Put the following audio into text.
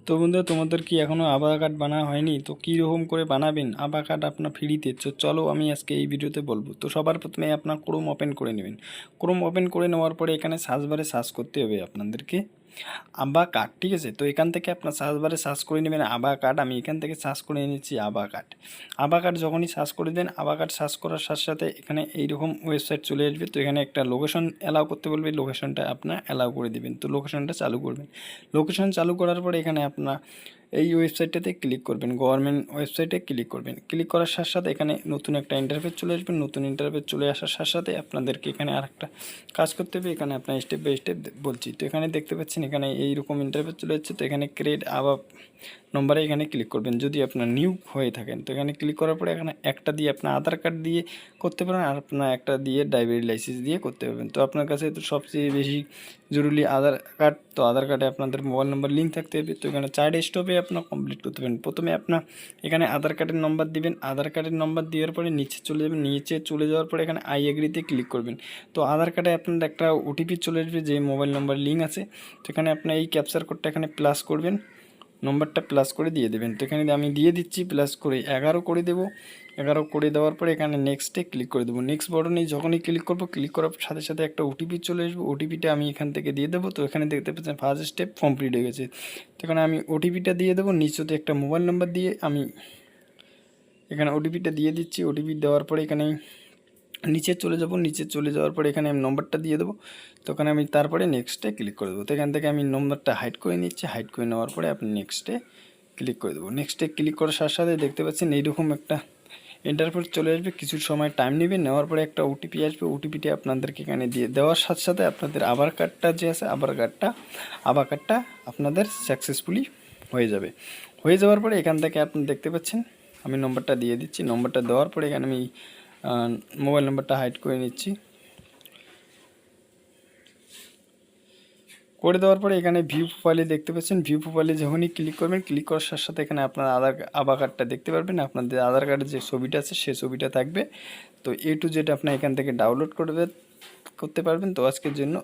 তো বন্ধুরা, তোমাদের কি এখনও আধার কার্ড বানা হয়নি? তো কীরকম করে বানাবেন আধার কার্ড আপনার ফ্রিতে? চলো আমি আজকে এই ভিডিওতে বলবো। তো সবার প্রথমে আপনার ক্রোম ওপেন করে নেবেন। ক্রোম ওপেন করে নেওয়ার পরে এখানে সার্চ বারে সার্চ করতে হবে আপনাদেরকে আভা কার্ড, ঠিক আছে। তো এখান থেকে আপনার সার্চ বারে সার্চ করে নেবেন আভা কার্ড। আমি এখান থেকে সার্চ করে নিচ্ছি আভা কার্ড। আভা কার্ড যখনই সার্চ করে দেন, আভা কার্ড সার্চ করার সাথে সাথে এখানে এইরকম ওয়েবসাইট চলে আসবে। তো এখানে একটা লোকেশন অ্যালাউ করতে বলবে, লোকেশনটা আপনার অ্যালাউ করে দেবেন। তো লোকেশনটা চালু করবেন। লোকেশন চালু করার পরে এখানে আপনার এই ওয়েবসাইটটাতে ক্লিক করবেন, গভর্নমেন্ট ওয়েবসাইটে ক্লিক করবেন। ক্লিক করার সাথে সাথে এখানে নতুন একটা ইন্টারফেস চলে আসবে। নতুন ইন্টারফেস চলে আসার সাথে সাথে আপনাদেরকে এখানে আরেকটা কাজ করতে হবে। এখানে আপনার স্টেপ বাই স্টেপ বলছি। তো এখানে দেখতে পাচ্ছেন এখানে এইরকম ইন্টারফেস চলে যাচ্ছে। তো এখানে ক্রিয়েট আভা নম্বরে এখানে ক্লিক করবেন যদি আপনার নিউ হয়ে থাকেন। তো এখানে ক্লিক করার পরে এখানে একটা দিয়ে আপনার আধার কার্ড দিয়ে করতে পারেন, আর আপনার একটা দিয়ে ড্রাইভারি লাইসেন্স দিয়ে করতে পারবেন। তো আপনার কাছে তো সবচেয়ে বেশি জরুরি আধার কার্ড। তো আধার কার্ডে আপনাদের মোবাইল নাম্বার লিঙ্ক থাকতে হবে। তো এখানে 4 স্টেপে আপনার কমপ্লিট করতে পারেন। প্রথমে আপনার এখানে আধার কার্ডের নম্বর দিবেন। আধার কার্ডের নম্বর দেওয়ার পরে নিচে চলে যাবেন। নিচে চলে যাওয়ার পরে এখানে আই এগ্রিতে ক্লিক করবেন। তো আধার কার্ডে আপনার একটা ওটিপি চলে আসবে, যে মোবাইল নাম্বার লিঙ্ক আছে। তো এখানে আপনার এই ক্যাপচার কোডটা এখানে প্লাস করবেন, নম্বরটা প্লাস করে দিয়ে দেবেন। তো এখানে আমি দিয়ে দিচ্ছি প্লাস করে 11 করে দেবো। 11 করে দেওয়ার পরে এখানে নেক্সটে ক্লিক করে দেবো। নেক্সট বটনে যখনই ক্লিক করবো, ক্লিক করার সাথে সাথে একটা ওটিপি চলে আসবে। ওটিপিটা আমি এখান থেকে দিয়ে দেবো। তো এখানে দেখতে পাচ্ছেন ফার্স্ট স্টেপ কমপ্লিট হয়ে গেছে। তো এখানে আমি ওটিপিটা দিয়ে দেবো। নিচেতে একটা মোবাইল নাম্বার দিয়ে আমি এখানে ওটিপিটা দিয়ে দিচ্ছি। ওটিপি দেওয়ার পরে এখানে নিচে চলে যাব। নিচে চলে যাওয়ার পরে এখানে আমি নম্বরটা দিয়ে দেবো। তো ওখানে আমি তারপরে নেক্সটে ক্লিক করে দেবো। তো এখান থেকে আমি নম্বরটা হাইড করে নিচ্ছি। হাইড করে নেওয়ার পরে আপনি নেক্সটে ক্লিক করে দেবো। নেক্সটে ক্লিক করার সাথে সাথে দেখতে পাচ্ছেন এইরকম একটা ইন্টারফেস চলে আসবে। কিছু সময় টাইম নেবে। নেওয়ার পরে একটা ওটিপি আসবে। ওটিপিটা আপনাদেরকে এখানে দিয়ে দেওয়ার সাথে সাথে আপনাদের আধার কার্ডটা যে আছে, আধার কার্ডটা আপনাদের সাকসেসফুলি হয়ে যাবে। হয়ে যাওয়ার পরে এখান থেকে আপনি দেখতে পাচ্ছেন আমি নম্বরটা দিয়ে দিচ্ছি। নম্বরটা দেওয়ার পরে এখানে আমি মোবাইল নাম্বারটা হাইড করে নিচ্ছি। করে দেওয়ার পরে এখানে ভিউ প্রোফাইলে দেখতে পাচ্ছেন। ভিউ প্রোফাইলে যখনই ক্লিক করবেন, ক্লিক করার সাথে সাথে এখানে আপনার আধার কার্ডটা দেখতে পারবেন। আপনাদের আধার কার্ডের যে ছবিটা আছে সেই ছবিটা থাকবে। তো A to Z আপনার এখান থেকে ডাউনলোড করতে পারবেন। তো আজকের জন্য